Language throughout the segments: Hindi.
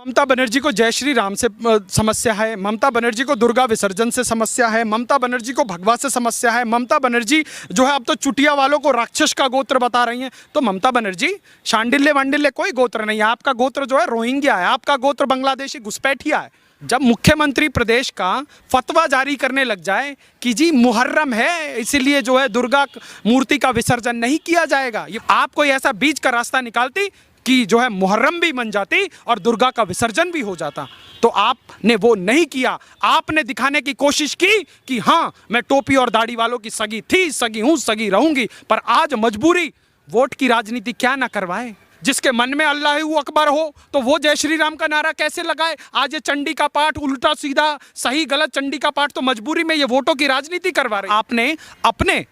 ममता बनर्जी को जय श्री राम से समस्या है, ममता बनर्जी को दुर्गा विसर्जन से समस्या है, ममता बनर्जी को भगवा से समस्या है, ममता बनर्जी जो है अब तो चुटिया वालों को राक्षस का गोत्र बता रही हैं। तो ममता बनर्जी शांडिल्य वांडिल्य कोई गोत्र नहीं है, आपका गोत्र जो है रोहिंग्या है, आपका गोत्र बांग्लादेशी घुसपैठिया है। जब मुख्यमंत्री प्रदेश का फतवा जारी करने लग जाए कि जी मुहर्रम है इसीलिए जो है दुर्गा मूर्ति का विसर्जन नहीं किया जाएगा, ये आप कोई ऐसा बीच का रास्ता निकालती कि जो है मुहर्रम भी मन जाती और दुर्गा का विसर्जन भी हो जाता, तो आपने वो नहीं किया। आपने दिखाने की कोशिश की कि हाँ मैं टोपी और दाढ़ी वालों की सगी थी, सगी हूँ, सगी रहूंगी, पर आज मजबूरी वोट की राजनीति क्या ना करवाए। जिसके मन में अल्लाह अकबर हो तो वो जय श्री राम का नारा कैसे लगाए। आज ये चंडी का पाठ उल्टा सीधा सही गलत चंडी का पाठ तो मजबूरी में ये वोटों की राजनीति करवा रहे। आपने अपने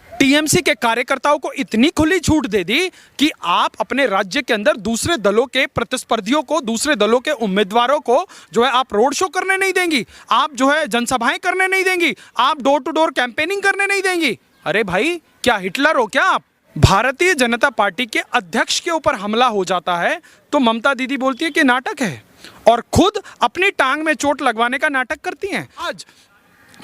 टीएमसी के कार्यकर्ताओं को इतनी खुली छूट दे दी कि आप अपने राज्य के अंदर दूसरे दलों के प्रतिस्पर्धियों को, दूसरे दलों के उम्मीदवारों को जो है आप रोड शो करने नहीं देंगी, आप जो है जनसभाएं करने नहीं देंगी, आप डोर टू डोर कैंपेनिंग करने नहीं देंगी। अरे भाई क्या हिटलर हो क्या आप। भारतीय जनता पार्टी के अध्यक्ष के ऊपर हमला हो जाता है तो ममता दीदी बोलती है कि नाटक है और खुद अपनी टांग में चोट लगवाने का नाटक करती हैं। आज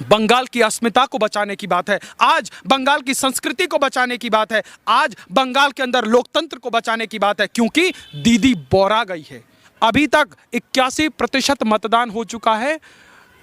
बंगाल की अस्मिता को बचाने की बात है, आज बंगाल की संस्कृति को बचाने की बात है, आज बंगाल के अंदर लोकतंत्र को बचाने की बात है, क्योंकि दीदी बोरा गई है। अभी तक 81% मतदान हो चुका है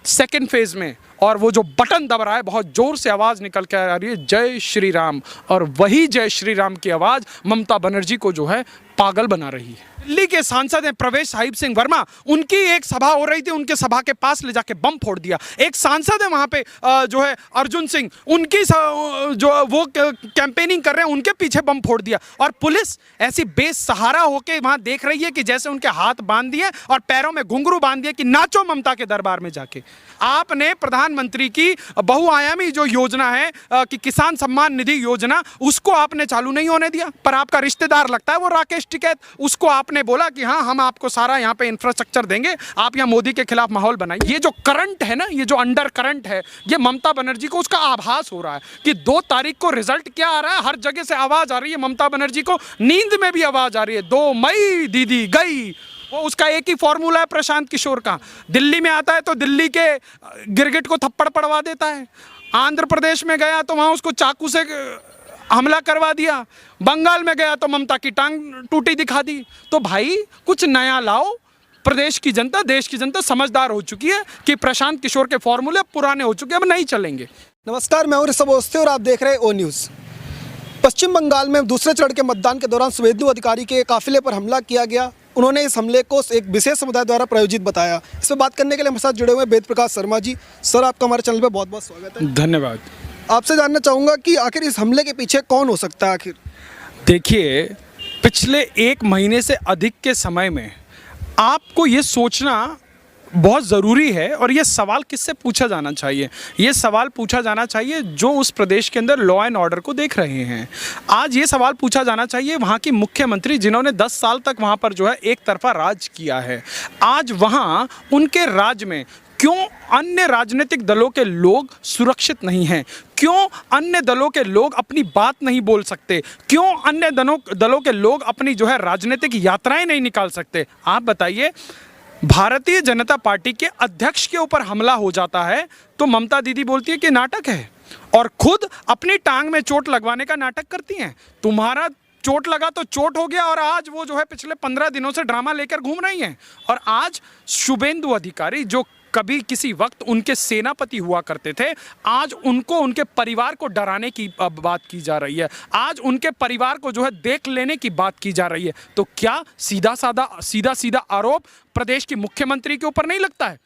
सेकेंड फेज में, और वो जो बटन दब रहा है बहुत जोर से आवाज निकल के आ रही है जय श्री राम, और वही जय श्री राम की आवाज ममता बनर्जी को जो है पागल बना रही है। दिल्ली के सांसद हैं प्रवेश साहिब सिंह वर्मा, उनकी एक सभा हो रही थी, उनके सभा के पास ले जाके बम फोड़ दिया। एक सांसद है वहां पे जो है अर्जुन सिंह, उनकी जो वो कैंपेनिंग कर रहे हैं उनके पीछे बम फोड़ दिया, और पुलिस ऐसी बेसहारा होके वहां देख रही है कि जैसे उनके हाथ बांध दिए और पैरों में घुंघरू बांध दिए कि नाचो ममता के दरबार में जाके। आपने प्रधानमंत्री की बहुआयामी जो योजना है कि किसान सम्मान निधि योजना, उसको आपने चालू नहीं होने दिया, पर आपका रिश्तेदार लगता है वो राकेश टिकैत, उसको आपने बोला कि हाँ हम आपको सारा यहाँ पे इंफ्रास्ट्रक्चर देंगे, आप यहाँ मोदी के खिलाफ माहौल बनाइए। ये जो करंट है ना, ये जो अंडर करंट है, ये ममता बनर्जी को उसका आभास हो रहा है कि 2 तारीख को रिजल्ट क्या आ रहा है। हर जगह से आवाज आ रही है ममता बनर्जी को, नींद में भी आवाज आ रही है 2 मई दीदी गई। वो उसका एक ही फॉर्मूला है प्रशांत किशोर का, दिल्ली में आता है तो दिल्ली के गिरगिट को थप्पड़ पड़वा देता है, आंध्र प्रदेश में गया तो वहां उसको चाकू से हमला करवा दिया, बंगाल में गया तो ममता की टांग टूटी दिखा दी। तो भाई कुछ नया लाओ। प्रदेश की जनता, देश की जनता समझदार हो चुकी है कि प्रशांत किशोर के फॉर्मूले पुराने हो चुके हैं, अब नहीं चलेंगे। नमस्कार, मैं हूं ऋषभ अवस्थी और आप देख रहे हैं ओ न्यूज़। पश्चिम बंगाल में दूसरे चरण के मतदान के दौरान शुभेंदु अधिकारी के काफिले पर हमला किया गया। उन्होंने इस हमले को एक विशेष समुदाय द्वारा प्रायोजित बताया। इस पर बात करने के लिए हमारे साथ जुड़े हुए वेद प्रकाश शर्मा जी। सर, आपका हमारे चैनल पर बहुत बहुत स्वागत है। धन्यवाद। आपसे जानना चाहूँगा कि आखिर इस हमले के पीछे कौन हो सकता है। आखिर देखिए, पिछले 1 महीने से अधिक के समय में आपको ये सोचना बहुत ज़रूरी है, और ये सवाल किससे पूछा जाना चाहिए। ये सवाल पूछा जाना चाहिए जो उस प्रदेश के अंदर लॉ एंड ऑर्डर को देख रहे हैं। आज ये सवाल पूछा जाना चाहिए वहाँ की मुख्यमंत्री जिन्होंने 10 साल तक वहाँ पर जो है एक तरफा राज किया है। आज वहाँ उनके राज में क्यों अन्य राजनीतिक दलों के लोग सुरक्षित नहीं हैं? क्यों अन्य दलों के लोग अपनी बात नहीं बोल सकते? क्यों अन्य दलों के लोग अपनी जो है राजनीतिक यात्राएं नहीं निकाल सकते? आप बताइए। भारतीय जनता पार्टी के अध्यक्ष के ऊपर हमला हो जाता है तो ममता दीदी बोलती है कि नाटक है, और खुद अपनी टांग में चोट लगवाने का नाटक करती हैं। तुम्हारा चोट लगा तो चोट हो गया, और आज वो जो है पिछले 15 दिनों से ड्रामा लेकर घूम रही हैं। और आज शुभेंदु अधिकारी जो कभी किसी वक्त उनके सेनापति हुआ करते थे, आज उनको उनके परिवार को डराने की बात की जा रही है। आज उनके परिवार को जो है देख लेने की बात की जा रही है। तो क्या सीधा आरोप प्रदेश की मुख्यमंत्री के ऊपर नहीं लगता है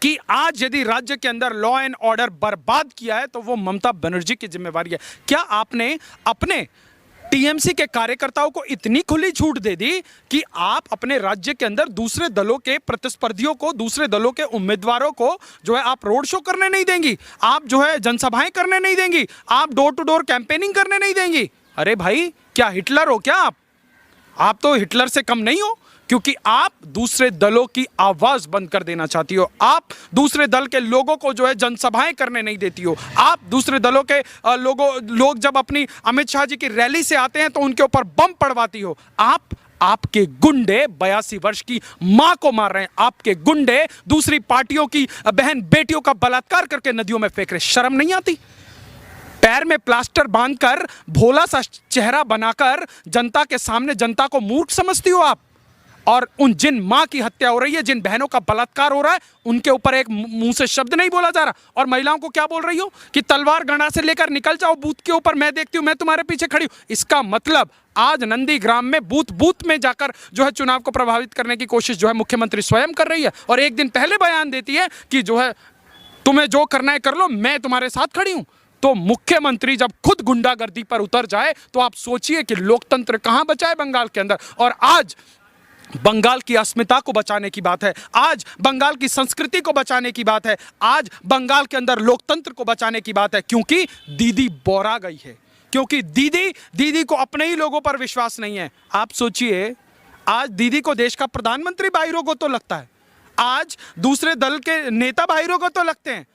कि आज यदि राज्य के अंदर लॉ एंड ऑर्डर बर्बाद किया है तो वो ममता बनर्जी की जिम्मेवारी है? क्या आपने अपने टीएमसी के कार्यकर्ताओं को इतनी खुली छूट दे दी कि आप अपने राज्य के अंदर दूसरे दलों के प्रतिस्पर्धियों को, दूसरे दलों के उम्मीदवारों को जो है आप रोड शो करने नहीं देंगी, आप जो है जनसभाएं करने नहीं देंगी, आप डोर टू डोर कैंपेनिंग करने नहीं देंगी? अरे भाई क्या हिटलर हो क्या आप? आप तो हिटलर से कम नहीं हो, क्योंकि आप दूसरे दलों की आवाज बंद कर देना चाहती हो। आप दूसरे दल के लोगों को जो है जनसभाएं करने नहीं देती हो। आप दूसरे दलों के लोग जब अपनी अमित शाह जी की रैली से आते हैं तो उनके ऊपर बम पड़वाती हो। आप आपके गुंडे 82 वर्ष की मां को मार रहे हैं, आपके गुंडे दूसरी पार्टियों की बहन बेटियों का बलात्कार करके नदियों में फेंक रहे। शर्म नहीं आती? पैर में प्लास्टर बांधकर भोला सा चेहरा बनाकर जनता के सामने जनता को मूर्ख समझती हो आप। और उन जिन मां की हत्या हो रही है, जिन बहनों का बलात्कार हो रहा है, उनके ऊपर एक मुंह से शब्द नहीं बोला जा रहा। और महिलाओं को क्या बोल रही हो कि तलवार गणा से लेकर निकल जाओ बूथ के ऊपर, मैं देखती हूं, मैं तुम्हारे पीछे खड़ी हूं। इसका मतलब आज नंदीग्राम में बूथ बूथ में जाकर जो है चुनाव को प्रभावित करने की कोशिश जो है मुख्यमंत्री स्वयं कर रही है। और एक दिन पहले बयान देती है कि जो है तुम्हें जो करना है कर लो, मैं तुम्हारे साथ खड़ी हूं। तो मुख्यमंत्री जब खुद गुंडागर्दी पर उतर जाए तो आप सोचिए कि लोकतंत्र कहां बचा है बंगाल के अंदर। और आज बंगाल की अस्मिता को बचाने की बात है, आज बंगाल की संस्कृति को बचाने की बात है, आज बंगाल के अंदर लोकतंत्र को बचाने की बात है। क्योंकि दीदी बोरा गई है, क्योंकि दीदी को अपने ही लोगों पर विश्वास नहीं है। आप सोचिए, आज दीदी को देश का प्रधानमंत्री भाईरो को तो लगता है, आज दूसरे दल के नेता भाईरो को तो लगते हैं,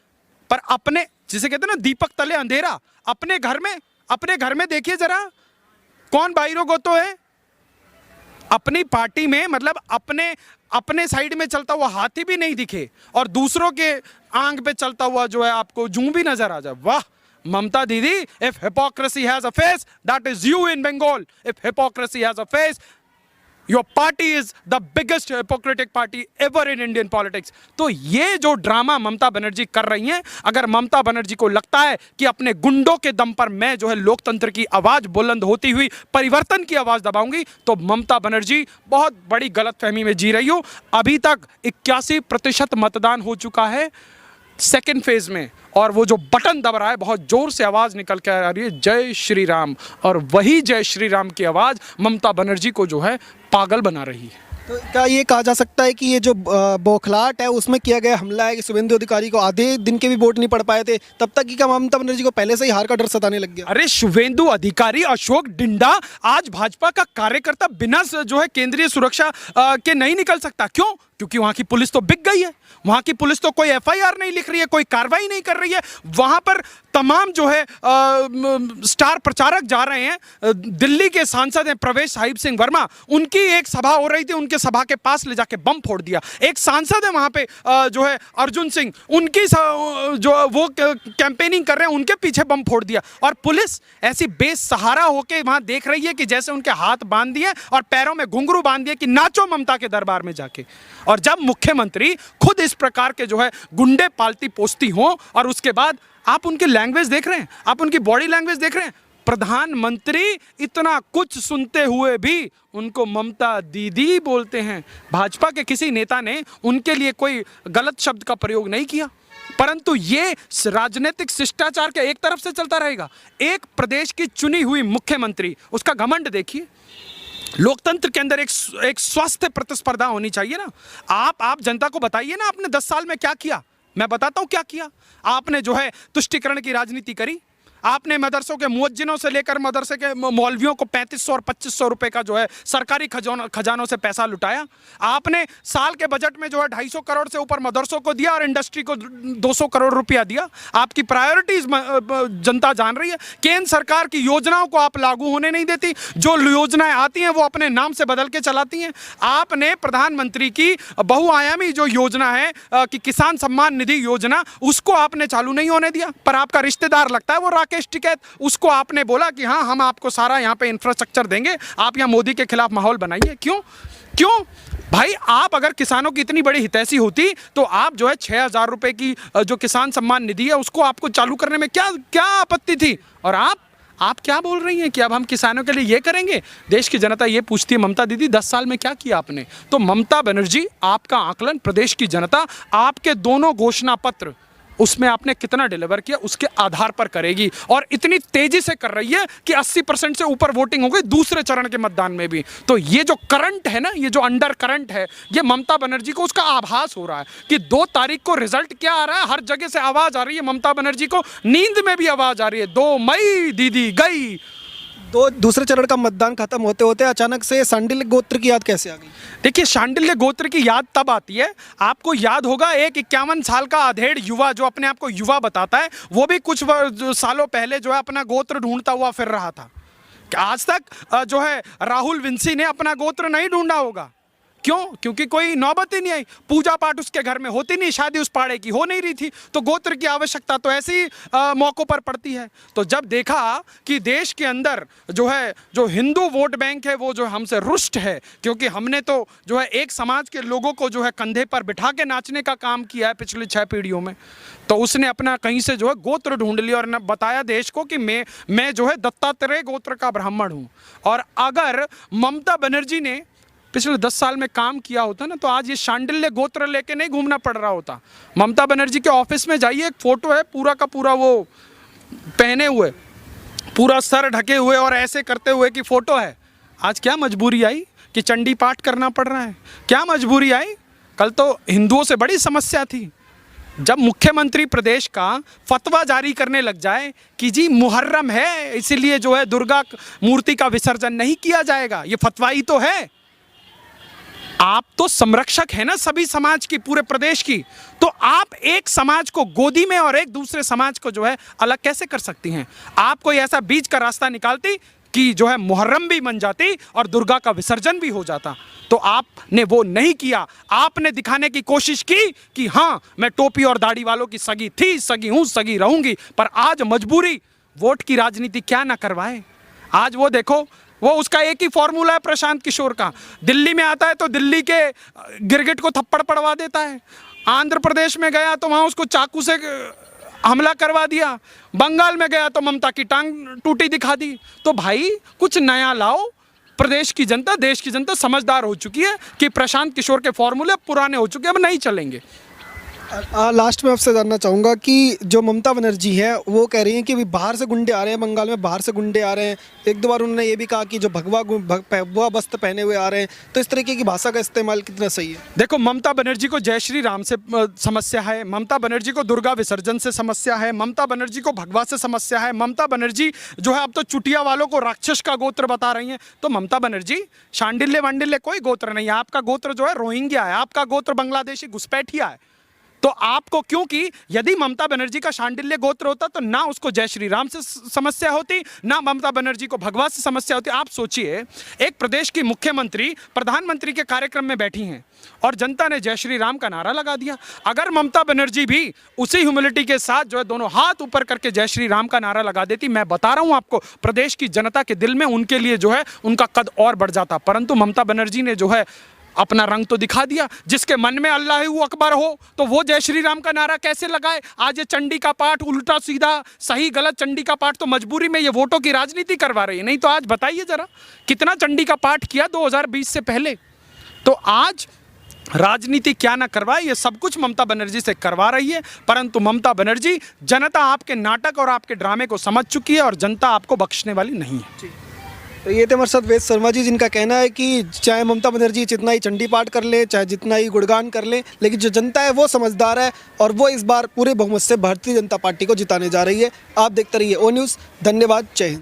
पर अपने, जिसे कहते हैं ना दीपक तले अंधेरा, अपने घर में देखिए जरा कौन भाईरो को तो है। अपनी पार्टी में मतलब अपने साइड में चलता हुआ हाथी भी नहीं दिखे और दूसरों के आंख पे चलता हुआ जो है आपको जूं भी नजर आ जाए। वाह Mamata didi, if hypocrisy has a face that is you in Bengal. If hypocrisy has a face, your party is the biggest hypocritic party ever in Indian politics. तो ये जो ड्रामा ममता बनर्जी कर रही हैं, अगर ममता बनर्जी को लगता है कि अपने गुंडों के दम पर मैं जो है लोकतंत्र की आवाज बुलंद होती हुई परिवर्तन की आवाज दबाऊंगी, तो ममता बनर्जी बहुत बड़ी गलतफहमी में जी रही हो। अभी तक 81% मतदान हो चुका है सेकेंड फेज में, और वो जो बटन दब रहा है बहुत जोर से आवाज निकल के आ रही है जय श्री राम, और वही जय श्री राम की आवाज ममता बनर्जी को जो है पागल बना रही है। तो क्या ये कहा जा सकता है कि ये जो बौखलाहट है उसमें किया गया हमला है कि शुभेंदु अधिकारी को आधे दिन के भी वोट नहीं पड़ पाए थे, तब तक कि क्या ममता बनर्जी को पहले से ही हार का डर सताने लग गया? अरे शुभेंदु अधिकारी, अशोक डिंडा, आज भाजपा का कार्यकर्ता बिना जो है केंद्रीय सुरक्षा के नहीं निकल सकता। क्यों? क्योंकि वहां की पुलिस तो बिक गई है, वहां की पुलिस तो कोई एफआईआर नहीं लिख रही है, कोई कार्रवाई नहीं कर रही है। वहां पर तमाम जो है स्टार प्रचारक जा रहे हैं। दिल्ली के सांसद हैं प्रवेश साहिब सिंह वर्मा, उनकी एक सभा हो रही थी, उनके सभा के पास ले जाके बम फोड़ दिया। एक सांसद है वहां पे जो है अर्जुन सिंह, उनकी जो वो कैंपेनिंग कर रहे हैं, उनके पीछे बम फोड़ दिया। और पुलिस ऐसी बेसहारा होके वहां देख रही है कि जैसे उनके हाथ बांध दिए और पैरों में घुंघरू बांध दिए कि नाचो ममता के दरबार में जाके। और जब मुख्यमंत्री खुद इस प्रकार के जो है गुंडे पालती पोसती हो, और उसके बाद आप उनकी लैंग्वेज देख रहे हैं, आप उनकी बॉडी लैंग्वेज देख रहे हैं। प्रधानमंत्री इतना कुछ सुनते हुए भी उनको ममता दीदी बोलते हैं। भाजपा के किसी नेता ने उनके लिए कोई गलत शब्द का प्रयोग नहीं किया, परंतु ये राजनीतिक शिष्टाचार के एक तरफ से चलता रहेगा। एक प्रदेश की चुनी हुई मुख्यमंत्री, उसका घमंड देखिए। लोकतंत्र के अंदर एक स्वस्थ प्रतिस्पर्धा होनी चाहिए ना। आप जनता को बताइए ना आपने 10 साल में क्या किया। मैं बताता हूं क्या किया। आपने जो है तुष्टीकरण की राजनीति करी, आपने मदरसों के मुअज्जिनों से लेकर मदरसे के मौलवियों को 3500 और 2500 रुपए का जो है सरकारी खजानों से पैसा लुटाया। आपने साल के बजट में जो है 250 करोड़ से ऊपर मदरसों को दिया और इंडस्ट्री को 200 करोड़ रुपया दिया। आपकी प्रायोरिटीज जनता जान रही है। केंद्र सरकार की योजनाओं को आप लागू होने नहीं देती, जो योजनाएं आती हैं वो अपने नाम से बदल के चलाती हैं। आपने प्रधानमंत्री की बहुआयामी जो योजना है कि किसान सम्मान निधि योजना, उसको आपने चालू नहीं होने दिया। पर आपका रिश्तेदार लगता है वो राकेश टिकैत, उसको आपने बोला कि हाँ हम आपको सारा यहाँ पे इंफ्रास्ट्रक्चर देंगे, आप यहाँ मोदी के खिलाफ माहौल बनाइए। क्यों भाई? आप अगर किसानों की इतनी बड़ी हितैषी होती तो आप जो है 6000 रुपए की जो किसान सम्मान निधि है उसको आपको चालू करने में क्या आपत्ति थी? और आप क्या बोल रही हैं कि अब हम किसानों के लिए ये करेंगे? देश की जनता ये पूछती है ममता दीदी 10 साल में क्या किया आपने? तो ममता बनर्जी, आपका आकलन प्रदेश की जनता आपके दोनों घोषणा पत्र उसमें आपने कितना डिलीवर किया उसके आधार पर करेगी। और इतनी तेजी से कर रही है कि 80% से ऊपर वोटिंग हो गई दूसरे चरण के मतदान में भी। तो ये जो करंट है ना, ये जो अंडर करंट है, ये ममता बनर्जी को उसका आभास हो रहा है कि 2 तारीख को रिजल्ट क्या आ रहा है। हर जगह से आवाज आ रही है ममता बनर्जी को, नींद में भी आवाज आ रही है 2 मई दीदी गई। दूसरे चरण का मतदान खत्म होते होते अचानक से शांडिल्य गोत्र की याद कैसे आ गई? देखिए, शांडिल्य गोत्र की याद तब आती है, आपको याद होगा एक 51 साल का अधेड़ युवा जो अपने आप को युवा बताता है, वो भी कुछ सालों पहले जो है अपना गोत्र ढूंढता हुआ फिर रहा था। आज तक जो है राहुल विंसी ने अपना गोत्र नहीं ढूंढा होगा। क्यों? क्योंकि कोई नौबत ही नहीं आई, पूजा पाठ उसके घर में होती नहीं, शादी उस पाड़े की हो नहीं रही थी, तो गोत्र की आवश्यकता तो ऐसे ही मौकों पर पड़ती है। तो जब देखा कि देश के अंदर जो है जो हिंदू वोट बैंक है वो जो हमसे रुष्ट है, क्योंकि हमने तो जो है एक समाज के लोगों को जो है कंधे पर बिठा के नाचने का काम किया है पिछली 6 पीढ़ियों में, तो उसने अपना कहीं से जो है गोत्र ढूंढ लिया और ने बताया देश को कि मैं जो है दत्तात्रेय गोत्र का ब्राह्मण हूँ। और अगर ममता बनर्जी ने पिछले 10 साल में काम किया होता ना, तो आज ये शांडिल्य गोत्र लेके नहीं घूमना पड़ रहा होता। ममता बनर्जी के ऑफिस में जाइए, एक फोटो है पूरा का पूरा वो पहने हुए, पूरा सर ढके हुए और ऐसे करते हुए की फोटो है। आज क्या मजबूरी आई कि चंडी पाठ करना पड़ रहा है? क्या मजबूरी आई? कल तो हिंदुओं से बड़ी समस्या थी। जब मुख्यमंत्री प्रदेश का फतवा जारी करने लग जाए कि जी मुहर्रम है इसीलिए जो है दुर्गा मूर्ति का विसर्जन नहीं किया जाएगा, ये फतवा ही तो है। आप तो संरक्षक है ना सभी समाज की, पूरे प्रदेश की, तो आप एक समाज को गोदी में और एक दूसरे समाज को जो है अलग कैसे कर सकती हैं? आप कोई ऐसा बीच का रास्ता निकालती कि जो है मुहर्रम भी बन जाती और दुर्गा का विसर्जन भी हो जाता, तो आपने वो नहीं किया। आपने दिखाने की कोशिश की कि हाँ मैं टोपी और दाढ़ी वालों की सगी थी, सगी हूं, सगी रहूंगी, पर आज मजबूरी वोट की राजनीति क्या ना करवाए। आज वो देखो, वो उसका एक ही फॉर्मूला है प्रशांत किशोर का, दिल्ली में आता है तो दिल्ली के गिरगिट को थप्पड़ पड़वा देता है, आंध्र प्रदेश में गया तो वहाँ उसको चाकू से हमला करवा दिया, बंगाल में गया तो ममता की टांग टूटी दिखा दी। तो भाई कुछ नया लाओ। प्रदेश की जनता, देश की जनता समझदार हो चुकी है कि प्रशांत किशोर के फॉर्मूले पुराने हो चुके हैं, अब नहीं चलेंगे। लास्ट में आपसे जानना चाहूँगा कि जो ममता बनर्जी है वो कह रही हैं कि अभी बाहर से गुंडे आ रहे हैं, बंगाल में बाहर से गुंडे आ रहे हैं। एक दो बार उन्होंने ये भी कहा कि जो भगवा वस्त्र पहने हुए आ रहे हैं, तो इस तरीके की भाषा का इस्तेमाल कितना सही है? देखो, ममता बनर्जी को जय श्री राम से समस्या है, ममता बनर्जी को दुर्गा विसर्जन से समस्या है, ममता बनर्जी को भगवा से समस्या है, ममता बनर्जी जो है अब तो चुटिया वालों को राक्षस का गोत्र बता रही हैं। तो ममता बनर्जी शांडिल्य वांडिल्य कोई गोत्र नहीं है, आपका गोत्र जो है रोहिंग्या है, आपका गोत्र बांग्लादेशी घुसपैठिया है। तो आपको, क्योंकि यदि ममता बनर्जी का शांडिल्य गोत्र होता तो ना उसको जय श्री राम से समस्या होती, ना ममता बनर्जी को भगवा से समस्या होती। आप सोचिए, एक प्रदेश की मुख्यमंत्री प्रधानमंत्री के कार्यक्रम में बैठी हैं और जनता ने जय श्री राम का नारा लगा दिया। अगर ममता बनर्जी भी उसी ह्यूमिलिटी के साथ जो है दोनों हाथ ऊपर करके जय श्री राम का नारा लगा देती, मैं बता रहा हूं आपको, प्रदेश की जनता के दिल में उनके लिए जो है उनका कद और बढ़ जाता। परंतु ममता बनर्जी ने जो है अपना रंग तो दिखा दिया। जिसके मन में अल्लाह अकबर हो तो वो जय श्री राम का नारा कैसे लगाए? आज ये चंडी का पाठ उल्टा सीधा सही गलत चंडी का पाठ तो मजबूरी में ये वोटों की राजनीति करवा रही है। नहीं तो आज बताइए जरा कितना चंडी का पाठ किया 2020 से पहले। तो आज राजनीति क्या ना करवाए, ये सब कुछ ममता बनर्जी से करवा रही है। परंतु ममता बनर्जी, जनता आपके नाटक और आपके ड्रामे को समझ चुकी है और जनता आपको बख्शने वाली नहीं है। तो ये थे हमारे साथ वेद शर्मा जी, जिनका कहना है कि चाहे ममता बनर्जी जितना ही चंडी पाठ कर ले, चाहे जितना ही गुणगान कर ले, लेकिन जो जनता है वो समझदार है और वो इस बार पूरे बहुमत से भारतीय जनता पार्टी को जिताने जा रही है। आप देखते रहिए ओ न्यूज़। धन्यवाद। जय हिंद।